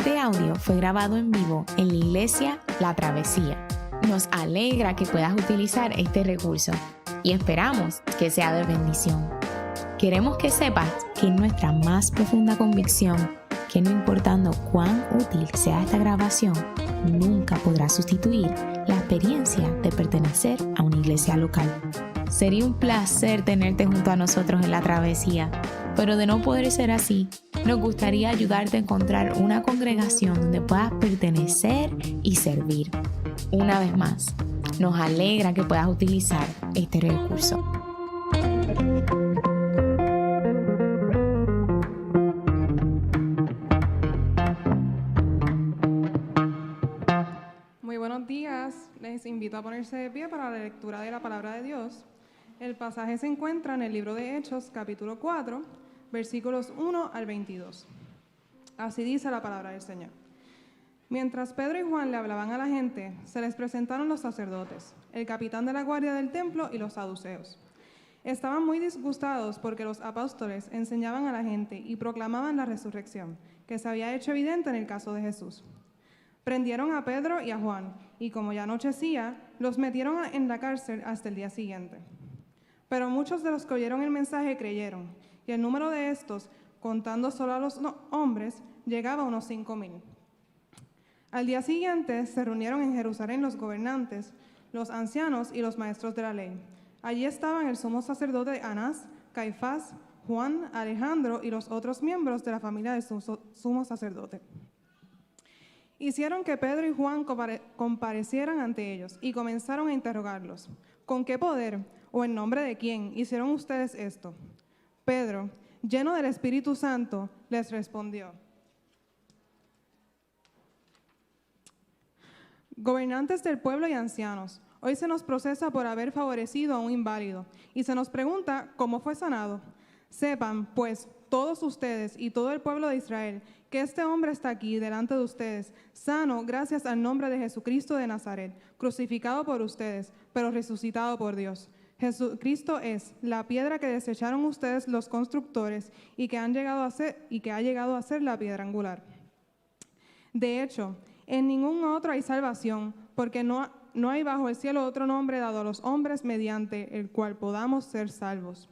Este audio fue grabado en vivo en la iglesia La Travesía. Nos alegra que puedas utilizar este recurso y esperamos que sea de bendición. Queremos que sepas que es nuestra más profunda convicción que no importando cuán útil sea esta grabación, nunca podrá sustituir la experiencia de pertenecer a una iglesia local. Sería un placer tenerte junto a nosotros en La Travesía, pero de no poder ser así, nos gustaría ayudarte a encontrar una congregación donde puedas pertenecer y servir. Una vez más, nos alegra que puedas utilizar este recurso. Muy buenos días, les invito a ponerse de pie para la lectura de la palabra de Dios. El pasaje se encuentra en el libro de Hechos, capítulo 4, versículos 1 al 22. Así dice la palabra del Señor. Mientras Pedro y Juan le hablaban a la gente, se les presentaron los sacerdotes, el capitán de la guardia del templo y los saduceos. Estaban muy disgustados porque los apóstoles enseñaban a la gente y proclamaban la resurrección, que se había hecho evidente en el caso de Jesús. Prendieron a Pedro y a Juan, y como ya anochecía, los metieron en la cárcel hasta el día siguiente. Pero muchos de los que oyeron el mensaje creyeron, y el número de estos, contando solo a los hombres, llegaba a unos 5,000. Al día siguiente se reunieron en Jerusalén los gobernantes, los ancianos y los maestros de la ley. Allí estaban el sumo sacerdote Anás, Caifás, Juan, Alejandro y los otros miembros de la familia del sumo sacerdote. Hicieron que Pedro y Juan comparecieran ante ellos y comenzaron a interrogarlos. ¿Con qué poder o en nombre de quién hicieron ustedes esto? Pedro, lleno del Espíritu Santo, les respondió: Gobernantes del pueblo y ancianos, hoy se nos procesa por haber favorecido a un inválido y se nos pregunta cómo fue sanado. Sepan, pues, todos ustedes y todo el pueblo de Israel, que este hombre está aquí delante de ustedes, sano gracias al nombre de Jesucristo de Nazaret, crucificado por ustedes, pero resucitado por Dios. Jesucristo es la piedra que desecharon ustedes los constructores y que ha llegado a ser la piedra angular. De hecho, en ningún otro hay salvación, porque no hay bajo el cielo otro nombre dado a los hombres mediante el cual podamos ser salvos.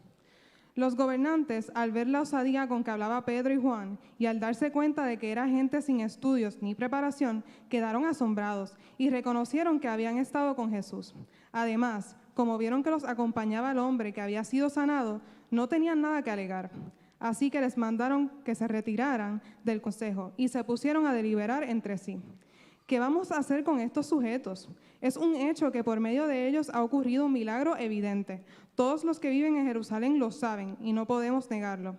Los gobernantes, al ver la osadía con que hablaba Pedro y Juan, y al darse cuenta de que era gente sin estudios ni preparación, quedaron asombrados y reconocieron que habían estado con Jesús. Además, como vieron que los acompañaba el hombre que había sido sanado, no tenían nada que alegar. Así que les mandaron que se retiraran del consejo y se pusieron a deliberar entre sí. ¿Qué vamos a hacer con estos sujetos? Es un hecho que por medio de ellos ha ocurrido un milagro evidente. Todos los que viven en Jerusalén lo saben y no podemos negarlo.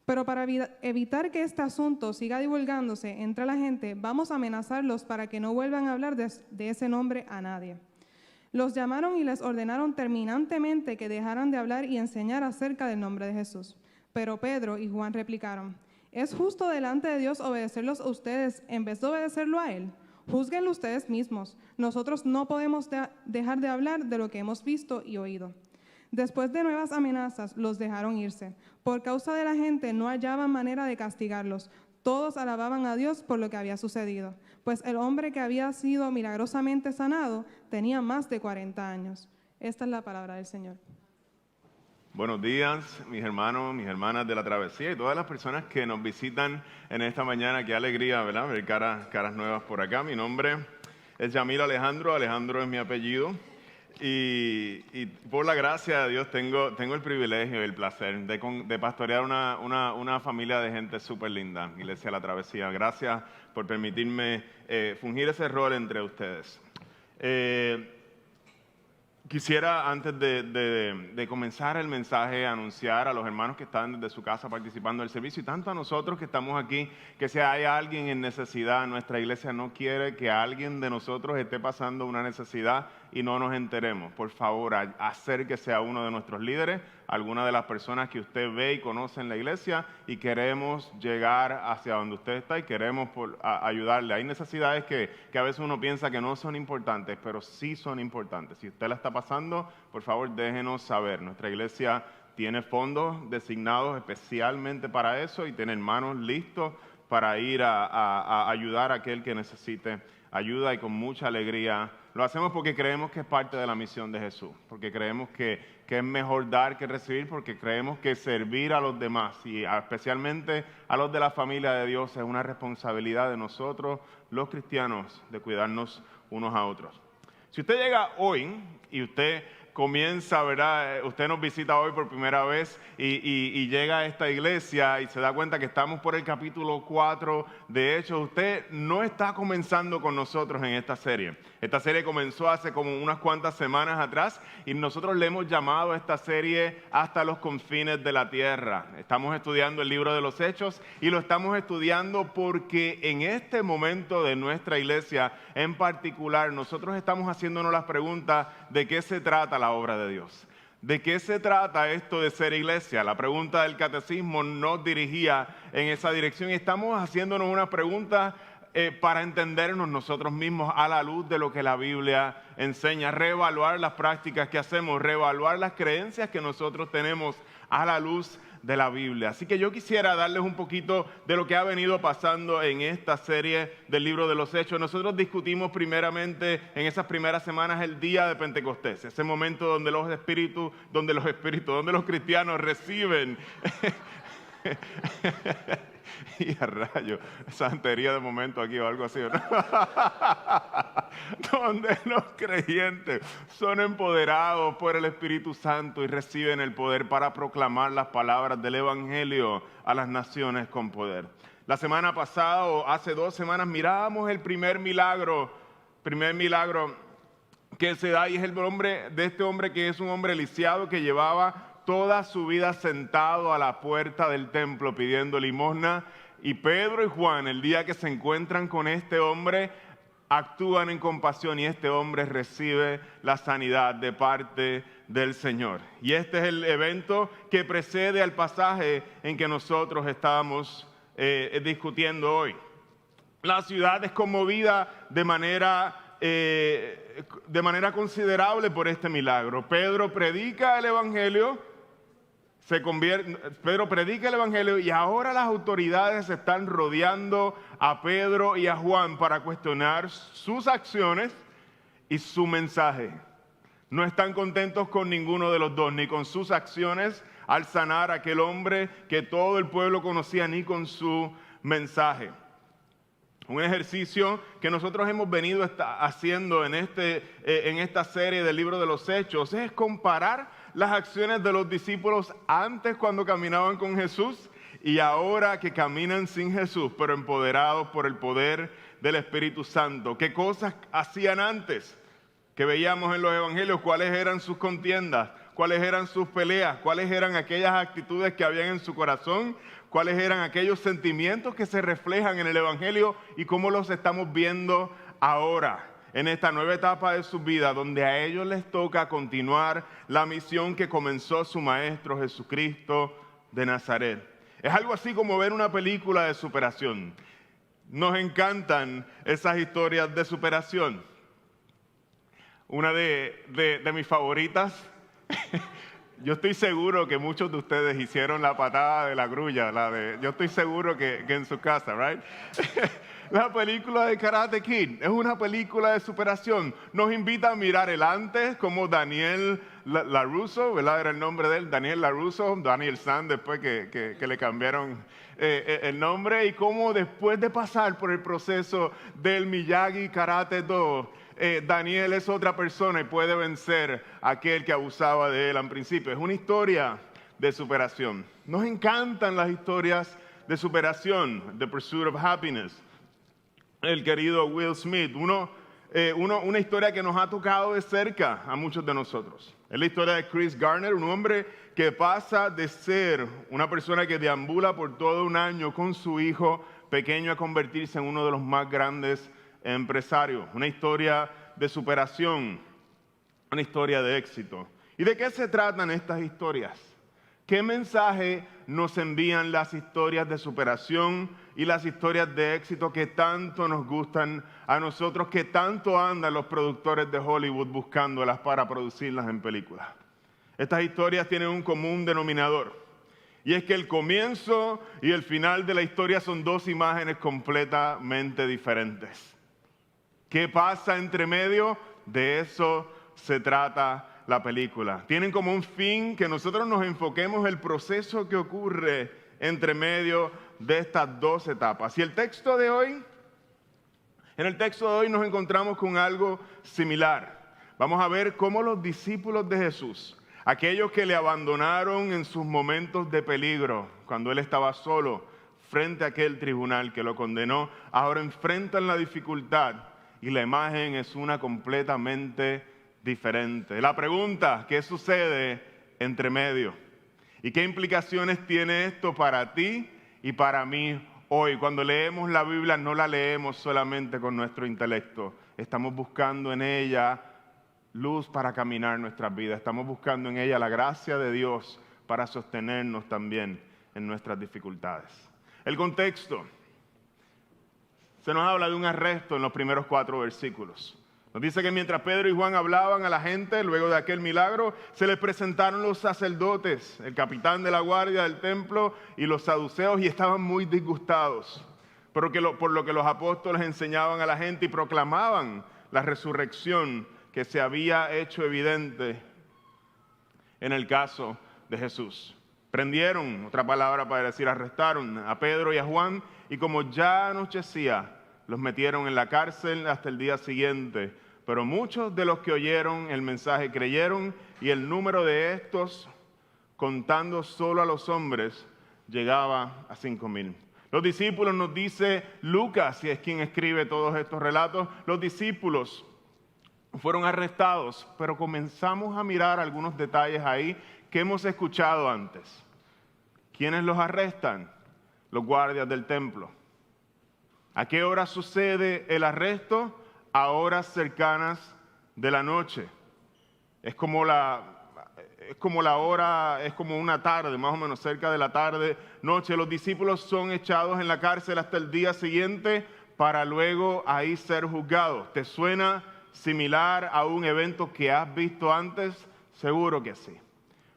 Pero para evitar que este asunto siga divulgándose entre la gente, vamos a amenazarlos para que no vuelvan a hablar de ese nombre a nadie. Los llamaron y les ordenaron terminantemente que dejaran de hablar y enseñar acerca del nombre de Jesús. Pero Pedro y Juan replicaron: ¿es justo delante de Dios obedecerlos a ustedes en vez de obedecerlo a Él? Júzguenlo ustedes mismos. Nosotros no podemos dejar de hablar de lo que hemos visto y oído. Después de nuevas amenazas, los dejaron irse. Por causa de la gente no hallaban manera de castigarlos. Todos alababan a Dios por lo que había sucedido, pues el hombre que había sido milagrosamente sanado tenía más de 40 años. Esta es la palabra del Señor. Buenos días, mis hermanos, mis hermanas de La Travesía y todas las personas que nos visitan en esta mañana. Qué alegría, ¿verdad?, ver caras nuevas por acá. Mi nombre es Yamil Alejandro, Alejandro es mi apellido. Y por la gracia de Dios tengo el privilegio y el placer de pastorear una familia de gente súper linda, Iglesia La Travesía. Gracias por permitirme fungir ese rol entre ustedes. Quisiera, antes de comenzar el mensaje, anunciar a los hermanos que están desde su casa participando del servicio y tanto a nosotros que estamos aquí, que si hay alguien en necesidad, nuestra iglesia no quiere que alguien de nosotros esté pasando una necesidad y no nos enteremos. Por favor, acérquese a uno de nuestros líderes, alguna de las personas que usted ve y conoce en la iglesia, y queremos llegar hacia donde usted está y queremos ayudarle. Hay necesidades que a veces uno piensa que no son importantes, pero sí son importantes. Si usted la está pasando, por favor, déjenos saber. Nuestra iglesia tiene fondos designados especialmente para eso y tiene hermanos listos para ir a ayudar a aquel que necesite ayuda, y con mucha alegría. Lo hacemos porque creemos que es parte de la misión de Jesús, porque creemos que es mejor dar que recibir, porque creemos que servir a los demás, y especialmente a los de la familia de Dios, es una responsabilidad de nosotros, los cristianos, de cuidarnos unos a otros. Si usted llega hoy y usted comienza, ¿verdad? Usted nos visita hoy por primera vez y llega a esta iglesia y se da cuenta que estamos por el capítulo 4. De hecho, usted no está comenzando con nosotros en esta serie. Esta serie comenzó hace como unas cuantas semanas atrás y nosotros le hemos llamado a esta serie Hasta los confines de la tierra. Estamos estudiando el libro de los Hechos y lo estamos estudiando porque en este momento de nuestra iglesia en particular, nosotros estamos haciéndonos las preguntas de qué se trata la obra de Dios. ¿De qué se trata esto de ser iglesia? La pregunta del catecismo nos dirigía en esa dirección y estamos haciéndonos una pregunta para entendernos nosotros mismos a la luz de lo que la Biblia enseña, reevaluar las prácticas que hacemos, reevaluar las creencias que nosotros tenemos a la luz de la Biblia. Así que yo quisiera darles un poquito de lo que ha venido pasando en esta serie del libro de los Hechos. Nosotros discutimos primeramente en esas primeras semanas el día de Pentecostés, ese momento donde los cristianos reciben y a rayo, santería de momento aquí o algo así, ¿no? Donde los creyentes son empoderados por el Espíritu Santo y reciben el poder para proclamar las palabras del Evangelio a las naciones con poder. La semana pasada o hace 2 semanas mirábamos el primer milagro que se da, y es el nombre de este hombre que es un hombre lisiado que llevaba toda su vida sentado a la puerta del templo pidiendo limosna. Y Pedro y Juan, el día que se encuentran con este hombre, actúan en compasión y este hombre recibe la sanidad de parte del Señor. Y este es el evento que precede al pasaje en que nosotros estábamos discutiendo hoy. La ciudad es conmovida de manera considerable por este milagro. Pedro predica el Evangelio. Pedro predica el Evangelio y ahora las autoridades están rodeando a Pedro y a Juan para cuestionar sus acciones y su mensaje. No están contentos con ninguno de los dos, ni con sus acciones al sanar a aquel hombre que todo el pueblo conocía, ni con su mensaje. Un ejercicio que nosotros hemos venido haciendo en esta serie del libro de los Hechos es comparar las acciones de los discípulos antes cuando caminaban con Jesús y ahora que caminan sin Jesús, pero empoderados por el poder del Espíritu Santo. ¿Qué cosas hacían antes? Que veíamos en los evangelios, cuáles eran sus contiendas, cuáles eran sus peleas, cuáles eran aquellas actitudes que habían en su corazón, cuáles eran aquellos sentimientos que se reflejan en el evangelio y cómo los estamos viendo ahora en esta nueva etapa de su vida, donde a ellos les toca continuar la misión que comenzó su Maestro Jesucristo de Nazaret. Es algo así como ver una película de superación. Nos encantan esas historias de superación. Una de mis favoritas, yo estoy seguro que muchos de ustedes hicieron la patada de la grulla, yo estoy seguro que en su casa, ¿right? La película de Karate Kid es una película de superación. Nos invita a mirar el antes, como Daniel LaRusso, ¿verdad? Era el nombre de él, Daniel LaRusso, Daniel San, después que le cambiaron el nombre, y cómo después de pasar por el proceso del Miyagi Karate Do, Daniel es otra persona y puede vencer a aquel que abusaba de él al principio. Es una historia de superación. Nos encantan las historias de superación, The Pursuit of Happiness. El querido Will Smith, una historia que nos ha tocado de cerca a muchos de nosotros. Es la historia de Chris Garner, un hombre que pasa de ser una persona que deambula por todo un año con su hijo pequeño a convertirse en uno de los más grandes empresarios. Una historia de superación, una historia de éxito. ¿Y de qué se tratan estas historias? ¿Qué mensaje nos envían las historias de superación y las historias de éxito que tanto nos gustan a nosotros, que tanto andan los productores de Hollywood buscándolas para producirlas en películas? Estas historias tienen un común denominador, Y es que el comienzo y el final de la historia son dos imágenes completamente diferentes. ¿Qué pasa entre medio? De eso se trata la película. Tienen como un fin que nosotros nos enfoquemos en el proceso que ocurre entre medio de estas dos etapas. Y en el texto de hoy nos encontramos con algo similar. Vamos a ver cómo los discípulos de Jesús, aquellos que le abandonaron en sus momentos de peligro, cuando él estaba solo frente a aquel tribunal que lo condenó, ahora enfrentan la dificultad y la imagen es una completamente diferente. La pregunta, ¿qué sucede entre medio? ¿Y qué implicaciones tiene esto para ti y para mí hoy? Cuando leemos la Biblia no la leemos solamente con nuestro intelecto, estamos buscando en ella luz para caminar nuestras vidas. Estamos buscando en ella la gracia de Dios para sostenernos también en nuestras dificultades. El contexto. Se nos habla de un arresto en los primeros 4 versículos. Nos dice que mientras Pedro y Juan hablaban a la gente, luego de aquel milagro, se les presentaron los sacerdotes, el capitán de la guardia del templo y los saduceos, y estaban muy disgustados por lo que los apóstoles enseñaban a la gente y proclamaban la resurrección que se había hecho evidente en el caso de Jesús. Prendieron, otra palabra para decir arrestaron a Pedro y a Juan, y como ya anochecía, los metieron en la cárcel hasta el día siguiente. Pero muchos de los que oyeron el mensaje creyeron, y el número de estos, contando solo a los hombres, llegaba a 5,000. Los discípulos, nos dice Lucas, y es quien escribe todos estos relatos, los discípulos fueron arrestados, pero comenzamos a mirar algunos detalles ahí que hemos escuchado antes. ¿Quiénes los arrestan? Los guardias del templo. ¿A qué hora sucede el arresto? A horas cercanas de la noche. Es como una tarde, más o menos cerca de la tarde, noche. Los discípulos son echados en la cárcel hasta el día siguiente para luego ahí ser juzgados. ¿Te suena similar a un evento que has visto antes? Seguro que sí.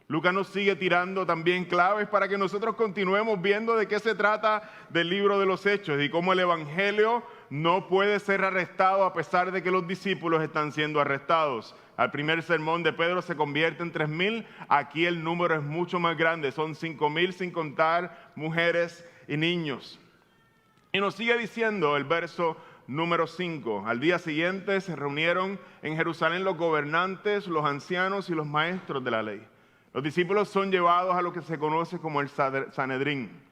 Lucas nos sigue tirando también claves para que nosotros continuemos viendo de qué se trata del libro de los Hechos y cómo el Evangelio no puede ser arrestado a pesar de que los discípulos están siendo arrestados. Al primer sermón de Pedro se convierte en 3,000, aquí el número es mucho más grande, son 5,000 sin contar mujeres y niños. Y nos sigue diciendo el verso número 5, al día siguiente se reunieron en Jerusalén los gobernantes, los ancianos y los maestros de la ley. Los discípulos son llevados a lo que se conoce como el Sanedrín.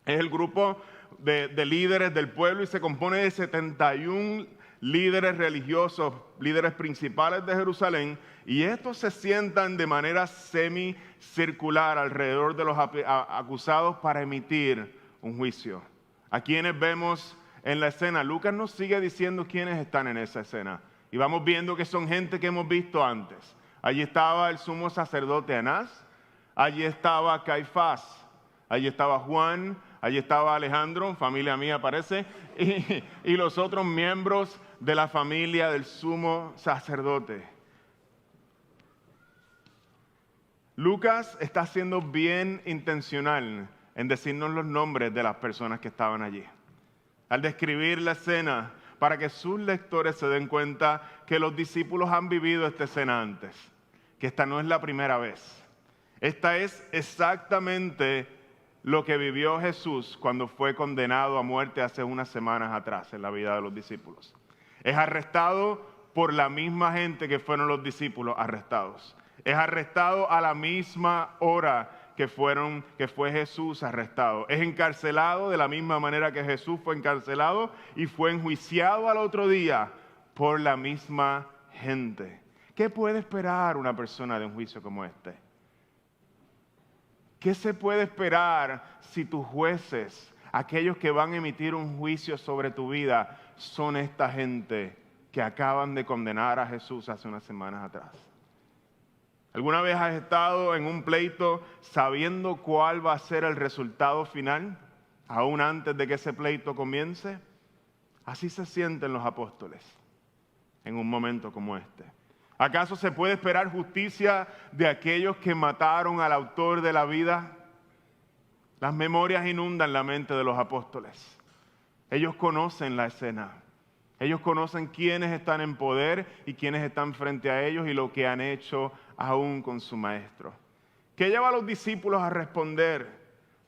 Es el grupo de líderes del pueblo y se compone de 71 líderes religiosos, líderes principales de Jerusalén, y estos se sientan de manera semicircular alrededor de los acusados para emitir un juicio. ¿A quienes vemos en la escena? Lucas nos sigue diciendo quiénes están en esa escena, y vamos viendo que son gente que hemos visto antes. Allí estaba el sumo sacerdote Anás, allí estaba Caifás, allí estaba Juan, allí estaba Alejandro, familia mía parece, y los otros miembros de la familia del sumo sacerdote. Lucas está siendo bien intencional en decirnos los nombres de las personas que estaban allí. Al describir la escena, para que sus lectores se den cuenta que los discípulos han vivido esta escena antes, que esta no es la primera vez. Esta es exactamente lo que vivió Jesús cuando fue condenado a muerte hace unas semanas atrás en la vida de los discípulos. Es arrestado por la misma gente que fueron los discípulos arrestados. Es arrestado a la misma hora que fue Jesús arrestado. Es encarcelado de la misma manera que Jesús fue encarcelado y fue enjuiciado al otro día por la misma gente. ¿Qué puede esperar una persona de un juicio como este? ¿Qué se puede esperar si tus jueces, aquellos que van a emitir un juicio sobre tu vida, son esta gente que acaban de condenar a Jesús hace unas semanas atrás? ¿Alguna vez has estado en un pleito sabiendo cuál va a ser el resultado final, aún antes de que ese pleito comience? Así se sienten los apóstoles en un momento como este. ¿Acaso se puede esperar justicia de aquellos que mataron al autor de la vida? Las memorias inundan la mente de los apóstoles. Ellos conocen la escena. Ellos conocen quiénes están en poder y quiénes están frente a ellos y lo que han hecho aún con su maestro. ¿Qué lleva a los discípulos a responder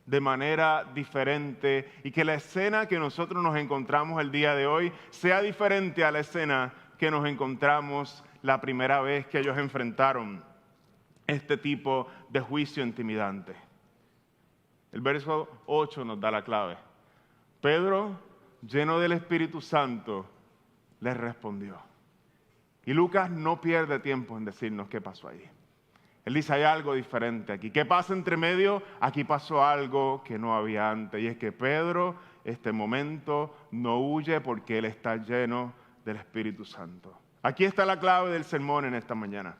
de manera diferente y que la escena que nosotros nos encontramos el día de hoy sea diferente a la escena que nos encontramos la primera vez que ellos enfrentaron este tipo de juicio intimidante? El verso 8 nos da la clave. Pedro, lleno del Espíritu Santo, les respondió. Y Lucas no pierde tiempo en decirnos qué pasó ahí. Él dice, hay algo diferente aquí. ¿Qué pasa entre medio? Aquí pasó algo que no había antes. Y es que Pedro, este momento, no huye porque él está lleno del Espíritu Santo. Aquí está la clave del sermón en esta mañana.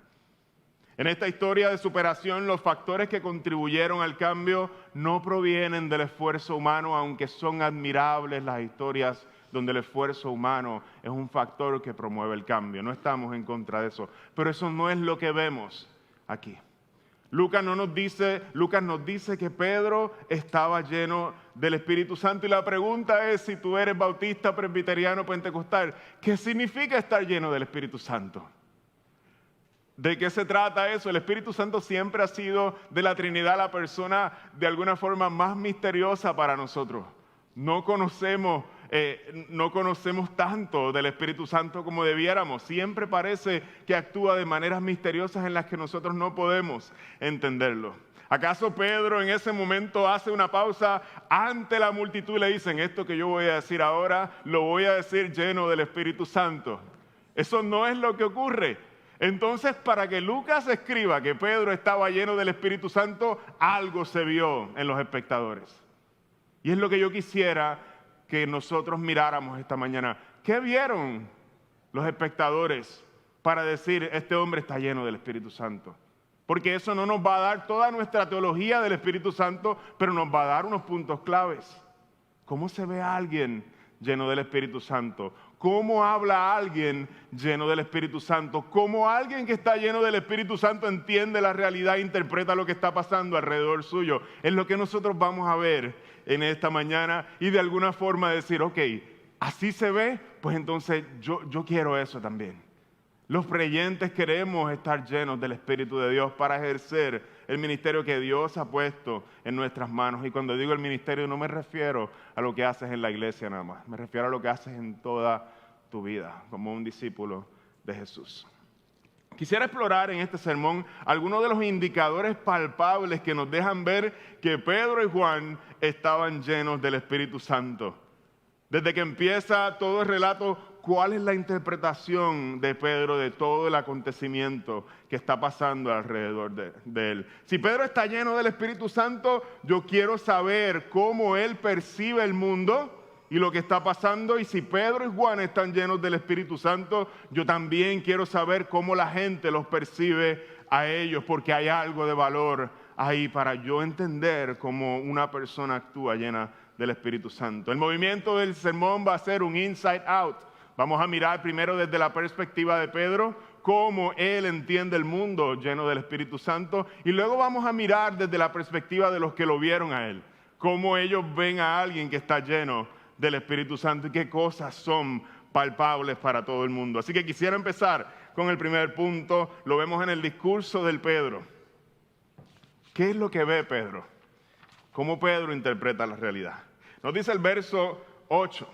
En esta historia de superación, los factores que contribuyeron al cambio no provienen del esfuerzo humano, aunque son admirables las historias donde el esfuerzo humano es un factor que promueve el cambio. No estamos en contra de eso, pero eso no es lo que vemos aquí. Lucas nos dice que Pedro estaba lleno del Espíritu Santo y la pregunta es, si tú eres bautista, presbiteriano, pentecostal, ¿qué significa estar lleno del Espíritu Santo? ¿De qué se trata eso? El Espíritu Santo siempre ha sido de la Trinidad la persona de alguna forma más misteriosa para nosotros. No conocemos tanto del Espíritu Santo como debiéramos. Siempre parece que actúa de maneras misteriosas en las que nosotros no podemos entenderlo. ¿Acaso Pedro en ese momento hace una pausa ante la multitud y le dicen, esto que yo voy a decir ahora, lo voy a decir lleno del Espíritu Santo? Eso no es lo que ocurre. Entonces, para que Lucas escriba que Pedro estaba lleno del Espíritu Santo, algo se vio en los espectadores. Y es lo que yo quisiera que nosotros miráramos esta mañana. ¿Qué vieron los espectadores para decir, este hombre está lleno del Espíritu Santo? Porque eso no nos va a dar toda nuestra teología del Espíritu Santo, pero nos va a dar unos puntos claves. ¿Cómo se ve a alguien lleno del Espíritu Santo? ¿Cómo habla alguien lleno del Espíritu Santo? ¿Cómo alguien que está lleno del Espíritu Santo entiende la realidad e interpreta lo que está pasando alrededor suyo? Es lo que nosotros vamos a ver en esta mañana y de alguna forma decir, ok, así se ve, pues entonces yo quiero eso también. Los creyentes queremos estar llenos del Espíritu de Dios para ejercer el ministerio que Dios ha puesto en nuestras manos. Y cuando digo el ministerio no me refiero a lo que haces en la iglesia nada más. Me refiero a lo que haces en toda tu vida como un discípulo de Jesús. Quisiera explorar en este sermón algunos de los indicadores palpables que nos dejan ver que Pedro y Juan estaban llenos del Espíritu Santo. Desde que empieza todo el relato, ¿cuál es la interpretación de Pedro de todo el acontecimiento que está pasando alrededor de él? Si Pedro está lleno del Espíritu Santo, yo quiero saber cómo él percibe el mundo y lo que está pasando. Y si Pedro y Juan están llenos del Espíritu Santo, yo también quiero saber cómo la gente los percibe a ellos, porque hay algo de valor ahí para yo entender cómo una persona actúa llena del Espíritu Santo. El movimiento del sermón va a ser un inside out. Vamos a mirar primero desde la perspectiva de Pedro, cómo él entiende el mundo lleno del Espíritu Santo, y luego vamos a mirar desde la perspectiva de los que lo vieron a él, cómo ellos ven a alguien que está lleno del Espíritu Santo y qué cosas son palpables para todo el mundo. Así que quisiera empezar con el primer punto, lo vemos en el discurso del Pedro. ¿Qué es lo que ve Pedro? ¿Cómo Pedro interpreta la realidad? Nos dice el verso 8,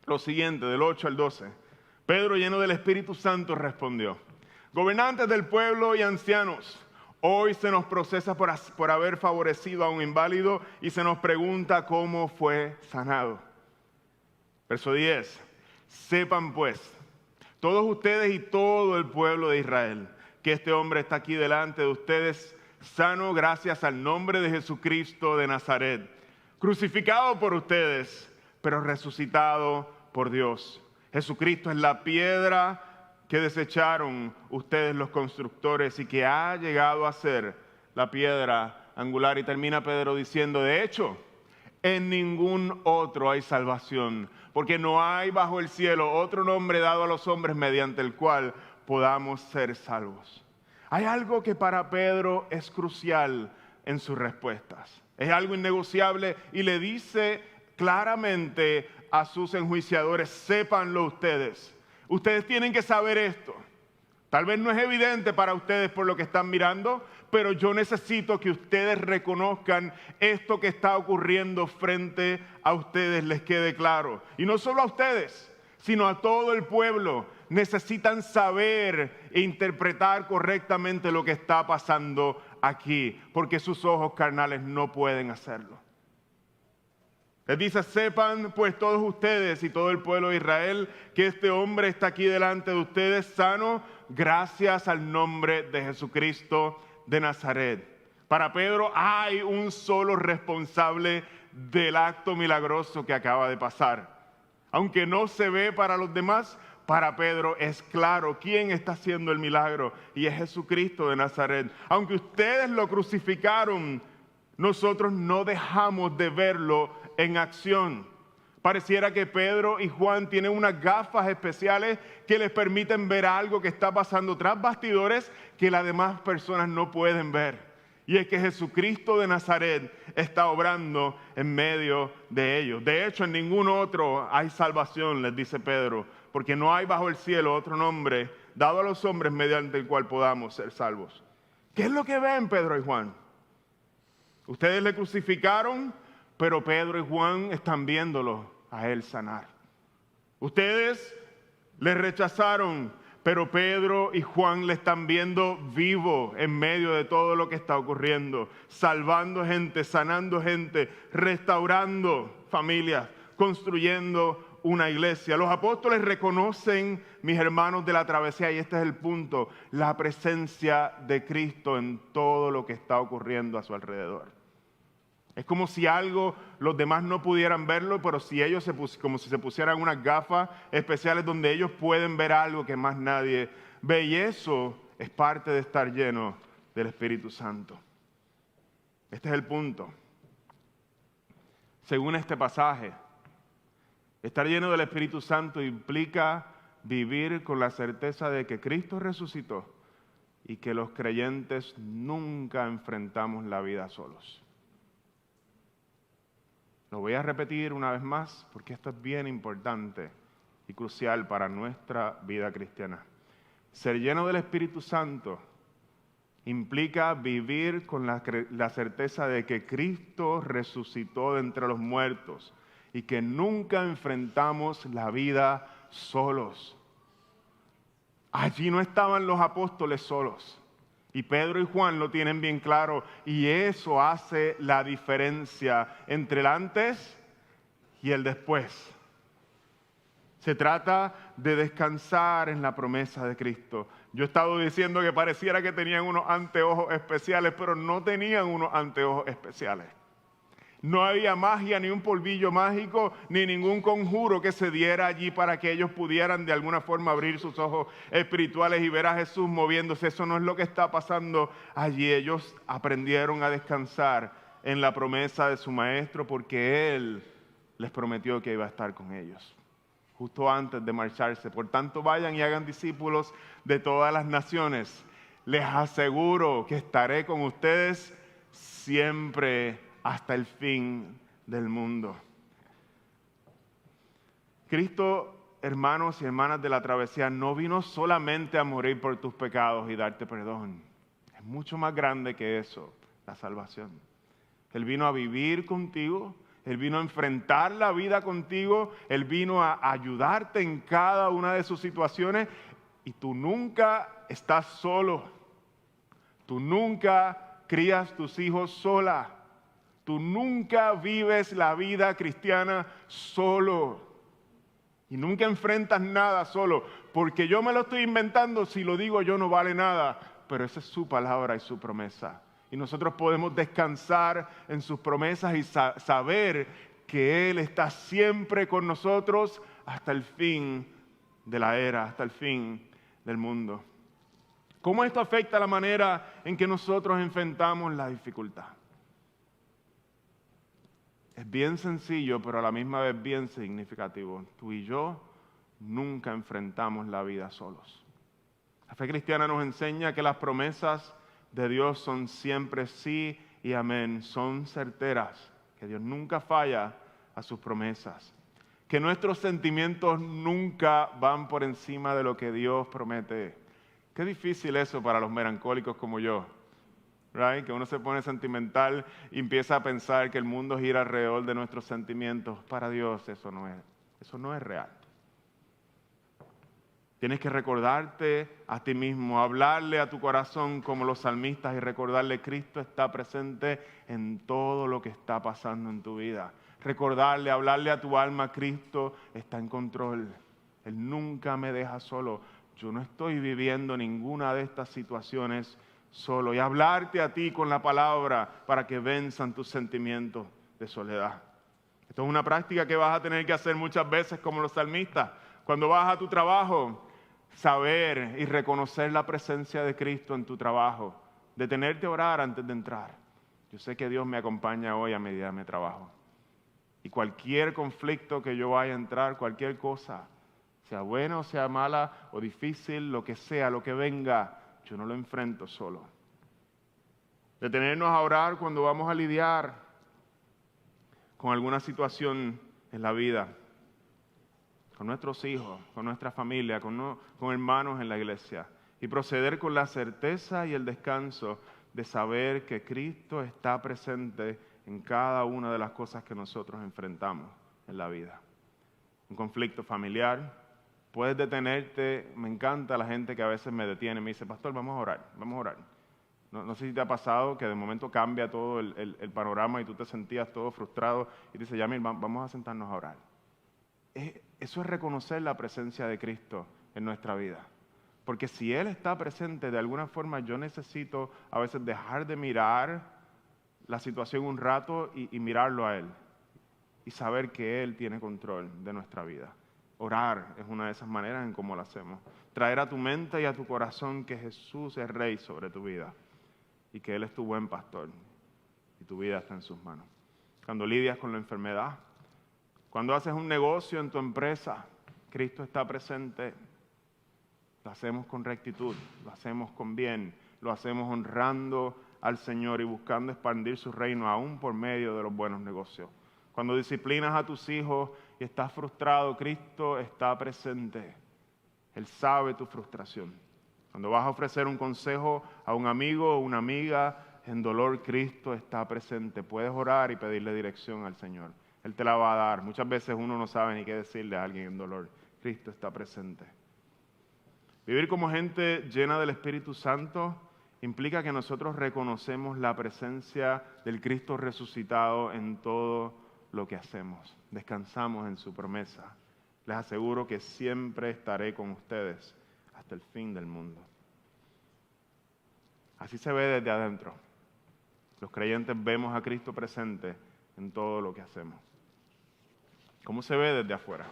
lo siguiente, del 8 al 12. Pedro, lleno del Espíritu Santo, respondió: gobernantes del pueblo y ancianos, hoy se nos procesa por haber favorecido a un inválido y se nos pregunta cómo fue sanado. Verso 10. Sepan pues, todos ustedes y todo el pueblo de Israel, que este hombre está aquí delante de ustedes, sano gracias al nombre de Jesucristo de Nazaret, crucificado por ustedes, pero resucitado por Dios. Jesucristo es la piedra que desecharon ustedes los constructores y que ha llegado a ser la piedra angular. Y termina Pedro diciendo, de hecho, en ningún otro hay salvación, porque no hay bajo el cielo otro nombre dado a los hombres mediante el cual podamos ser salvos. Hay algo que para Pedro es crucial en sus respuestas. Es algo innegociable y le dice claramente a sus enjuiciadores: sépanlo ustedes. Ustedes tienen que saber esto. Tal vez no es evidente para ustedes por lo que están mirando, pero yo necesito que ustedes reconozcan esto que está ocurriendo frente a ustedes, les quede claro. Y no solo a ustedes, sino a todo el pueblo. Necesitan saber e interpretar correctamente lo que está pasando aquí, porque sus ojos carnales no pueden hacerlo. Les dice: sepan pues todos ustedes y todo el pueblo de Israel que este hombre está aquí delante de ustedes sano gracias al nombre de Jesucristo de Nazaret. Para Pedro hay un solo responsable del acto milagroso que acaba de pasar. Aunque no se ve para los demás, para Pedro es claro quién está haciendo el milagro, y es Jesucristo de Nazaret. Aunque ustedes lo crucificaron, nosotros no dejamos de verlo en acción. Pareciera que Pedro y Juan tienen unas gafas especiales que les permiten ver algo que está pasando tras bastidores que las demás personas no pueden ver. Y es que Jesucristo de Nazaret está obrando en medio de ellos. De hecho, en ningún otro hay salvación, les dice Pedro, porque no hay bajo el cielo otro nombre dado a los hombres mediante el cual podamos ser salvos. ¿Qué es lo que ven Pedro y Juan? Ustedes le crucificaron, pero Pedro y Juan están viéndolo a él sanar. Ustedes le rechazaron, pero Pedro y Juan le están viendo vivo en medio de todo lo que está ocurriendo, salvando gente, sanando gente, restaurando familias, construyendo una iglesia. Los apóstoles reconocen, mis hermanos de la travesía, y este es el punto, la presencia de Cristo en todo lo que está ocurriendo a su alrededor. Es como si algo los demás no pudieran verlo, pero si ellos como si se pusieran unas gafas especiales donde ellos pueden ver algo que más nadie ve. Y eso es parte de estar lleno del Espíritu Santo. Este es el punto. Según este pasaje, estar lleno del Espíritu Santo implica vivir con la certeza de que Cristo resucitó y que los creyentes nunca enfrentamos la vida solos. Lo voy a repetir una vez más porque esto es bien importante y crucial para nuestra vida cristiana. Ser lleno del Espíritu Santo implica vivir con la certeza de que Cristo resucitó de entre los muertos y que nunca enfrentamos la vida solos. Allí no estaban los apóstoles solos. Y Pedro y Juan lo tienen bien claro, y eso hace la diferencia entre el antes y el después. Se trata de descansar en la promesa de Cristo. Yo he estado diciendo que pareciera que tenían unos anteojos especiales, pero no tenían unos anteojos especiales. No había magia, ni un polvillo mágico, ni ningún conjuro que se diera allí para que ellos pudieran de alguna forma abrir sus ojos espirituales y ver a Jesús moviéndose. Eso no es lo que está pasando allí. Ellos aprendieron a descansar en la promesa de su Maestro porque Él les prometió que iba a estar con ellos justo antes de marcharse. Por tanto, vayan y hagan discípulos de todas las naciones. Les aseguro que estaré con ustedes siempre hasta el fin del mundo. Cristo, hermanos y hermanas de la travesía, no vino solamente a morir por tus pecados y darte perdón. Es mucho más grande que eso, la salvación. Él vino a vivir contigo, Él vino a enfrentar la vida contigo, Él vino a ayudarte en cada una de sus situaciones, y tú nunca estás solo. Tú nunca crías tus hijos sola. Tú nunca vives la vida cristiana solo. Y nunca enfrentas nada solo. Porque yo me lo estoy inventando, si lo digo yo no vale nada. Pero esa es su palabra y su promesa. Y nosotros podemos descansar en sus promesas y saber que Él está siempre con nosotros hasta el fin de la era, hasta el fin del mundo. ¿Cómo esto afecta la manera en que nosotros enfrentamos la dificultad? Es bien sencillo, pero a la misma vez bien significativo. Tú y yo nunca enfrentamos la vida solos. La fe cristiana nos enseña que las promesas de Dios son siempre sí y amén son certeras, que Dios nunca falla a sus promesas, que nuestros sentimientos nunca van por encima de lo que Dios promete. Qué difícil eso para los melancólicos como yo, right? Que uno se pone sentimental y empieza a pensar que el mundo gira alrededor de nuestros sentimientos. Para Dios eso no es real. Tienes que recordarte a ti mismo, hablarle a tu corazón como los salmistas y recordarle que Cristo está presente en todo lo que está pasando en tu vida. Recordarle, hablarle a tu alma, Cristo está en control. Él nunca me deja solo. Yo no estoy viviendo ninguna de estas situaciones solo. Y hablarte a ti con la palabra para que venzan tus sentimientos de soledad. Esto es una práctica que vas a tener que hacer muchas veces como los salmistas. Cuando vas a tu trabajo, saber y reconocer la presencia de Cristo en tu trabajo. Detenerte a orar antes de entrar. Yo sé que Dios me acompaña hoy a medida de mi trabajo. Y cualquier conflicto que yo vaya a entrar, cualquier cosa, sea buena o sea mala o difícil, lo que sea, lo que venga, yo no lo enfrento solo. Detenernos a orar cuando vamos a lidiar con alguna situación en la vida, con nuestros hijos, con nuestra familia, con hermanos en la iglesia, y proceder con la certeza y el descanso de saber que Cristo está presente en cada una de las cosas que nosotros enfrentamos en la vida. Un conflicto familiar, puedes detenerte. Me encanta la gente que a veces me detiene, me dice, pastor, vamos a orar. No sé si te ha pasado que de momento cambia todo el panorama y tú te sentías todo frustrado y dices, Yamil, vamos a sentarnos a orar. Eso es reconocer la presencia de Cristo en nuestra vida. Porque si Él está presente, de alguna forma yo necesito a veces dejar de mirar la situación un rato y mirarlo a Él. Y saber que Él tiene control de nuestra vida. Orar es una de esas maneras en cómo lo hacemos. Traer a tu mente y a tu corazón que Jesús es Rey sobre tu vida. Y que Él es tu buen pastor. Y tu vida está en sus manos. Cuando lidias con la enfermedad, cuando haces un negocio en tu empresa, Cristo está presente. Lo hacemos con rectitud, lo hacemos con bien, lo hacemos honrando al Señor y buscando expandir su reino aún por medio de los buenos negocios. Cuando disciplinas a tus hijos y estás frustrado, Cristo está presente. Él sabe tu frustración. Cuando vas a ofrecer un consejo a un amigo o una amiga en dolor, Cristo está presente. Puedes orar y pedirle dirección al Señor. Él te la va a dar. Muchas veces uno no sabe ni qué decirle a alguien en dolor. Cristo está presente. Vivir como gente llena del Espíritu Santo implica que nosotros reconocemos la presencia del Cristo resucitado en todo lo que hacemos. Descansamos en su promesa. Les aseguro que siempre estaré con ustedes hasta el fin del mundo. Así se ve desde adentro. Los creyentes vemos a Cristo presente en todo lo que hacemos. ¿Cómo se ve desde afuera?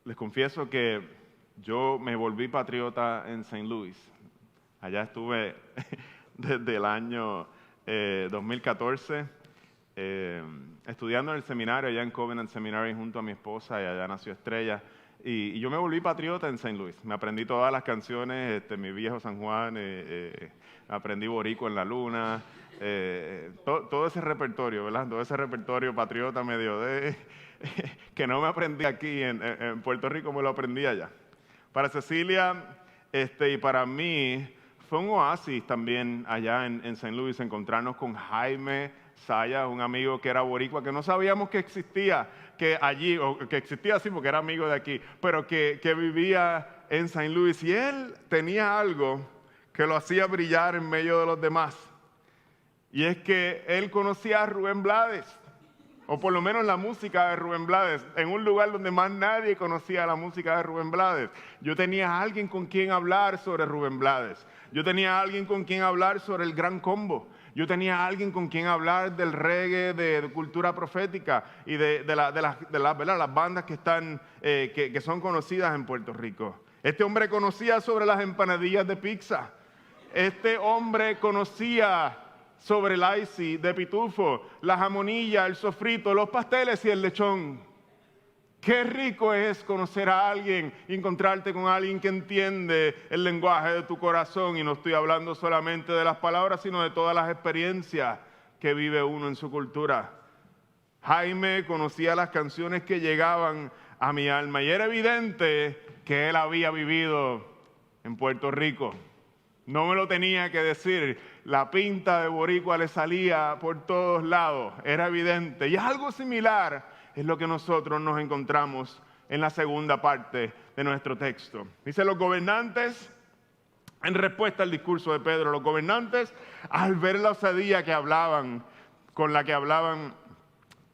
Les confieso que yo me volví patriota en St. Louis. Allá estuve desde el año 2014 estudiando en el seminario, allá en Covenant Seminary junto a mi esposa, y allá nació Estrella. Y yo me volví patriota en St. Louis. Me aprendí todas las canciones, mi viejo San Juan, aprendí Boricua en la Luna, todo ese repertorio, ¿verdad? Todo ese repertorio patriota medio de que no me aprendí aquí en Puerto Rico, me lo aprendí allá. Para Cecilia y para mí fue un oasis también allá en St. Louis encontrarnos con Jaime Sayas, un amigo que era boricua, que no sabíamos que existía, que allí, o que existía así porque era amigo de aquí, pero que vivía en St. Louis, y él tenía algo que lo hacía brillar en medio de los demás, y es que él conocía a Rubén Blades, o por lo menos la música de Rubén Blades, en un lugar donde más nadie conocía la música de Rubén Blades. Yo tenía a alguien con quien hablar sobre Rubén Blades, yo tenía a alguien con quien hablar sobre el Gran Combo, yo tenía a alguien con quien hablar del reggae, de cultura profética y de las bandas que están que son conocidas en Puerto Rico. Este hombre conocía sobre las empanadillas de pizza. Este hombre conocía sobre el icy de pitufo, la jamonilla, el sofrito, los pasteles y el lechón. Qué rico es conocer a alguien, encontrarte con alguien que entiende el lenguaje de tu corazón. Y no estoy hablando solamente de las palabras, sino de todas las experiencias que vive uno en su cultura. Jaime conocía las canciones que llegaban a mi alma y era evidente que él había vivido en Puerto Rico. No me lo tenía que decir, la pinta de boricua le salía por todos lados, era evidente. Y algo similar es lo que nosotros nos encontramos en la segunda parte de nuestro texto. Dice, los gobernantes, en respuesta al discurso de Pedro, los gobernantes, al ver la osadía con la que hablaban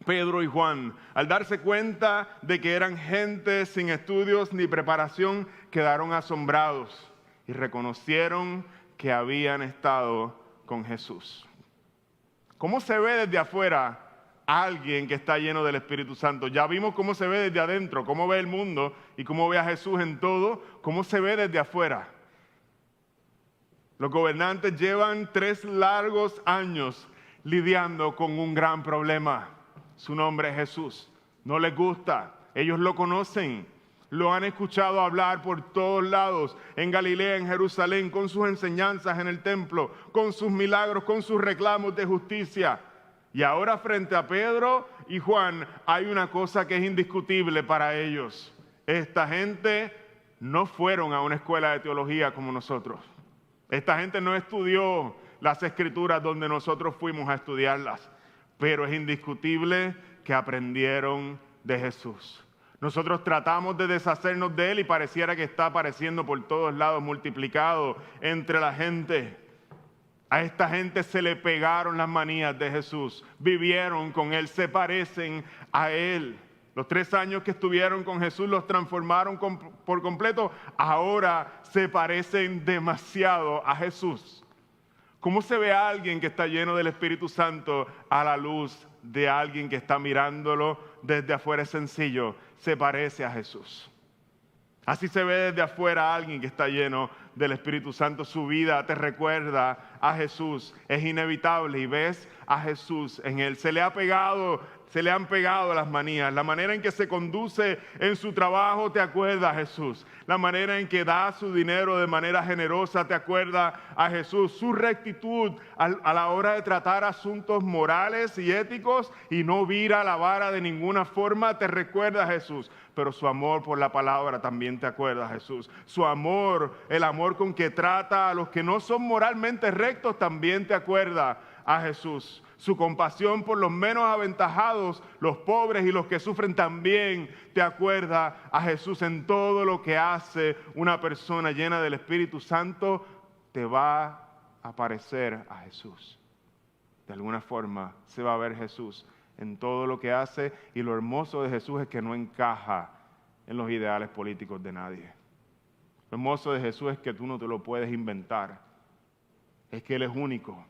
Pedro y Juan, al darse cuenta de que eran gente sin estudios ni preparación, quedaron asombrados y reconocieron que habían estado con Jesús. ¿Cómo se ve desde afuera alguien que está lleno del Espíritu Santo? Ya vimos cómo se ve desde adentro, cómo ve el mundo y cómo ve a Jesús en todo. ¿Cómo se ve desde afuera? Los gobernantes llevan 3 largos años lidiando con un gran problema. Su nombre es Jesús. No les gusta. Ellos lo conocen. Lo han escuchado hablar por todos lados, en Galilea, en Jerusalén, con sus enseñanzas en el templo, con sus milagros, con sus reclamos de justicia. Y ahora frente a Pedro y Juan hay una cosa que es indiscutible para ellos. Esta gente no fueron a una escuela de teología como nosotros. Esta gente no estudió las escrituras donde nosotros fuimos a estudiarlas. Pero es indiscutible que aprendieron de Jesús. Nosotros tratamos de deshacernos de Él y pareciera que está apareciendo por todos lados, multiplicado entre la gente. A esta gente se le pegaron las manías de Jesús, vivieron con Él, se parecen a Él. Los 3 años que estuvieron con Jesús los transformaron por completo. Ahora se parecen demasiado a Jesús. ¿Cómo se ve a alguien que está lleno del Espíritu Santo a la luz de alguien que está mirándolo desde afuera? Es sencillo, se parece a Jesús. Así se ve desde afuera a alguien que está lleno del Espíritu Santo. Su vida te recuerda a Jesús. Es inevitable y ves a Jesús en él. Se le han pegado las manías. La manera en que se conduce en su trabajo te acuerda a Jesús. La manera en que da su dinero de manera generosa te acuerda a Jesús. Su rectitud a la hora de tratar asuntos morales y éticos y no vira la vara de ninguna forma te recuerda a Jesús. Pero su amor por la palabra también te acuerda a Jesús. Su amor, el amor con que trata a los que no son moralmente rectos también te acuerda a Jesús. Su compasión por los menos aventajados, los pobres y los que sufren también te acuerda a Jesús. En todo lo que hace una persona llena del Espíritu Santo te va a parecer a Jesús. De alguna forma se va a ver Jesús en todo lo que hace, y lo hermoso de Jesús es que no encaja en los ideales políticos de nadie. Lo hermoso de Jesús es que tú no te lo puedes inventar, es que Él es único.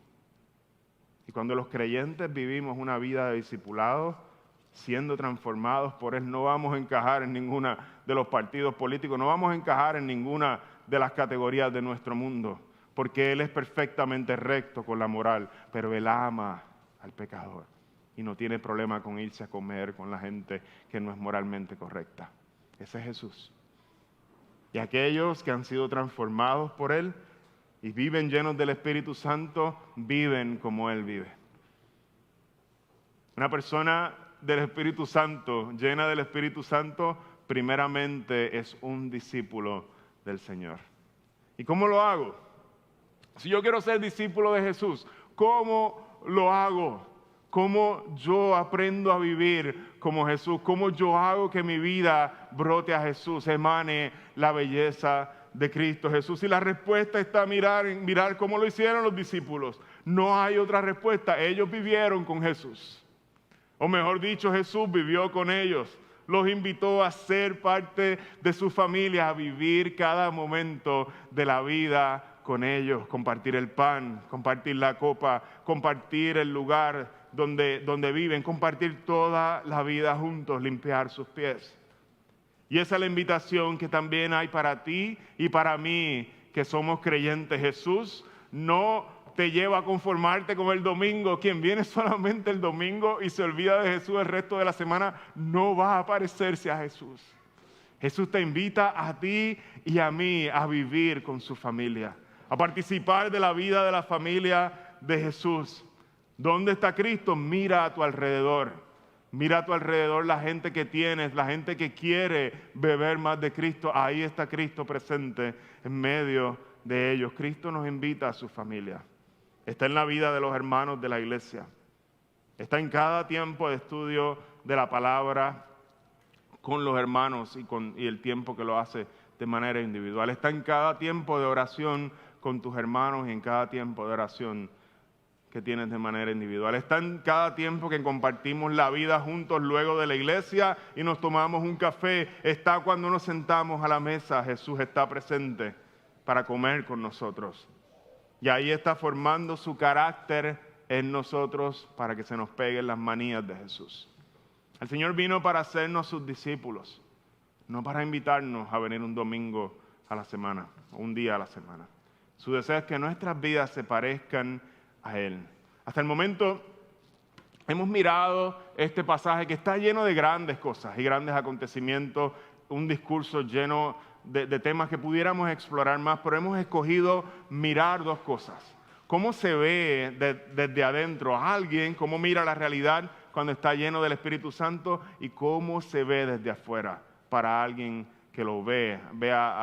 Y cuando los creyentes vivimos una vida de discipulado, siendo transformados por Él, no vamos a encajar en ninguna de los partidos políticos, no vamos a encajar en ninguna de las categorías de nuestro mundo, porque Él es perfectamente recto con la moral, pero Él ama al pecador. Y no tiene problema con irse a comer con la gente que no es moralmente correcta. Ese es Jesús. Y aquellos que han sido transformados por Él y viven llenos del Espíritu Santo, viven como Él vive. Una persona del Espíritu Santo, llena del Espíritu Santo, primeramente es un discípulo del Señor. ¿Y cómo lo hago? Si yo quiero ser discípulo de Jesús, ¿cómo lo hago? ¿Cómo yo aprendo a vivir como Jesús? ¿Cómo yo hago que mi vida brote a Jesús, emane la belleza de Cristo Jesús? Y la respuesta está en mirar cómo lo hicieron los discípulos. No hay otra respuesta. Ellos vivieron con Jesús. O mejor dicho, Jesús vivió con ellos. Los invitó a ser parte de su familia, a vivir cada momento de la vida con ellos. Compartir el pan, compartir la copa, compartir el lugar donde viven, compartir toda la vida juntos, limpiar sus pies. Y esa es la invitación que también hay para ti y para mí, que somos creyentes. Jesús no te lleva a conformarte con el domingo. Quien viene solamente el domingo y se olvida de Jesús el resto de la semana, no va a parecerse a Jesús. Jesús te invita a ti y a mí a vivir con su familia, a participar de la vida de la familia de Jesús. ¿Dónde está Cristo? Mira a tu alrededor. Mira a tu alrededor la gente que tienes, la gente que quiere beber más de Cristo. Ahí está Cristo presente en medio de ellos. Cristo nos invita a su familia. Está en la vida de los hermanos de la iglesia. Está en cada tiempo de estudio de la palabra con los hermanos y el tiempo que lo hace de manera individual. Está en cada tiempo de oración con tus hermanos y en cada tiempo de oración que tienes de manera individual. Está en cada tiempo que compartimos la vida juntos luego de la iglesia y nos tomamos un café. Está cuando nos sentamos a la mesa. Jesús está presente para comer con nosotros. Y ahí está formando su carácter en nosotros para que se nos peguen las manías de Jesús. El Señor vino para hacernos sus discípulos, no para invitarnos a venir un domingo a la semana, o un día a la semana. Su deseo es que nuestras vidas se parezcan a Él. Hasta el momento hemos mirado este pasaje que está lleno de grandes cosas y grandes acontecimientos, un discurso lleno de temas que pudiéramos explorar más, pero hemos escogido mirar dos cosas. ¿Cómo se ve desde adentro a alguien? ¿Cómo mira la realidad cuando está lleno del Espíritu Santo? ¿Y cómo se ve desde afuera para alguien que lo vea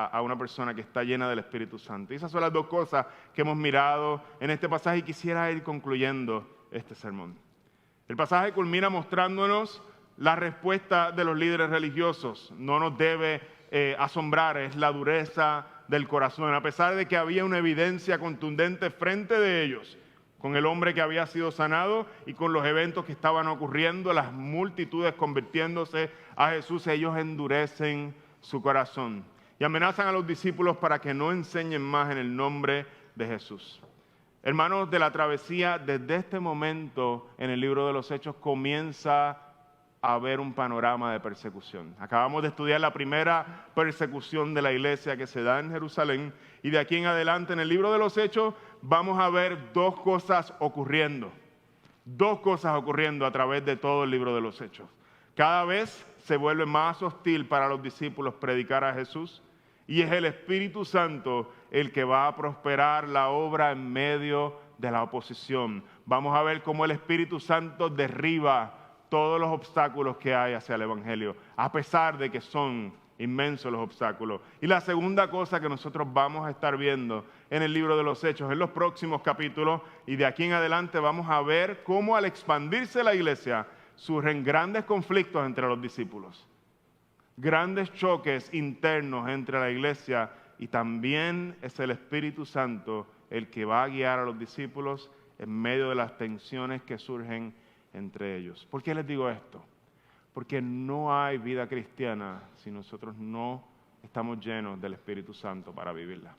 a una persona que está llena del Espíritu Santo? Y esas son las dos cosas que hemos mirado en este pasaje y quisiera ir concluyendo este sermón. El pasaje culmina mostrándonos la respuesta de los líderes religiosos. No nos debe asombrar, es la dureza del corazón. A pesar de que había una evidencia contundente frente de ellos, con el hombre que había sido sanado y con los eventos que estaban ocurriendo, las multitudes convirtiéndose a Jesús, ellos endurecen su corazón y amenazan a los discípulos para que no enseñen más en el nombre de Jesús. Hermanos de la travesía, desde este momento en el libro de los Hechos comienza a haber un panorama de persecución. Acabamos de estudiar la primera persecución de la iglesia que se da en Jerusalén y de aquí en adelante en el libro de los Hechos vamos a ver dos cosas ocurriendo a través de todo el libro de los Hechos. Cada vez se vuelve más hostil para los discípulos predicar a Jesús y es el Espíritu Santo el que va a prosperar la obra en medio de la oposición. Vamos a ver cómo el Espíritu Santo derriba todos los obstáculos que hay hacia el Evangelio, a pesar de que son inmensos los obstáculos. Y la segunda cosa que nosotros vamos a estar viendo en el libro de los Hechos, en los próximos capítulos, y de aquí en adelante vamos a ver cómo al expandirse la iglesia, surgen grandes conflictos entre los discípulos, grandes choques internos entre la iglesia, y también es el Espíritu Santo el que va a guiar a los discípulos en medio de las tensiones que surgen entre ellos. ¿Por qué les digo esto? Porque no hay vida cristiana si nosotros no estamos llenos del Espíritu Santo para vivirla.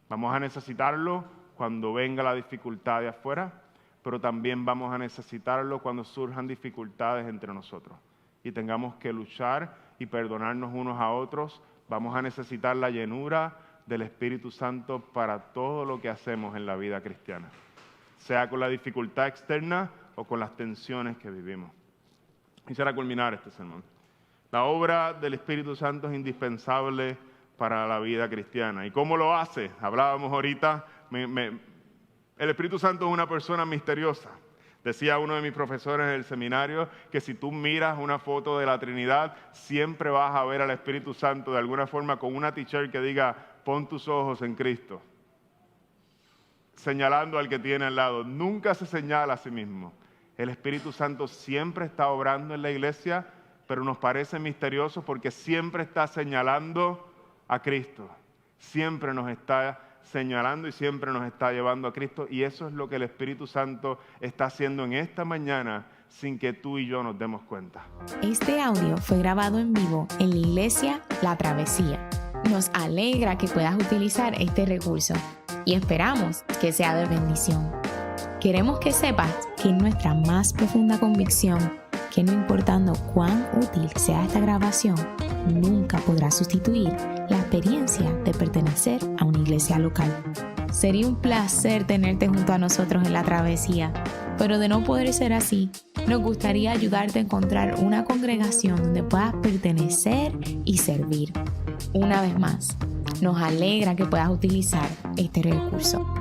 Vamos a necesitarlo cuando venga la dificultad de afuera, pero también vamos a necesitarlo cuando surjan dificultades entre nosotros y tengamos que luchar y perdonarnos unos a otros. Vamos a necesitar la llenura del Espíritu Santo para todo lo que hacemos en la vida cristiana, sea con la dificultad externa o con las tensiones que vivimos. Quisiera culminar este sermón. La obra del Espíritu Santo es indispensable para la vida cristiana. ¿Y cómo lo hace? Hablábamos ahorita, el Espíritu Santo es una persona misteriosa. Decía uno de mis profesores en el seminario que si tú miras una foto de la Trinidad, siempre vas a ver al Espíritu Santo de alguna forma con una t-shirt que diga, pon tus ojos en Cristo, señalando al que tiene al lado. Nunca se señala a sí mismo. El Espíritu Santo siempre está obrando en la iglesia, pero nos parece misterioso porque siempre está señalando a Cristo. Siempre nos está señalando y siempre nos está llevando a Cristo. Y eso es lo que el Espíritu Santo está haciendo en esta mañana sin que tú y yo nos demos cuenta. Este audio fue grabado en vivo en la iglesia La Travesía. Nos alegra que puedas utilizar este recurso y esperamos que sea de bendición. Queremos que sepas que es nuestra más profunda convicción que no importando cuán útil sea esta grabación, nunca podrá sustituir la experiencia de pertenecer a una iglesia local. Sería un placer tenerte junto a nosotros en la travesía, pero de no poder ser así, nos gustaría ayudarte a encontrar una congregación donde puedas pertenecer y servir. Una vez más, nos alegra que puedas utilizar este recurso.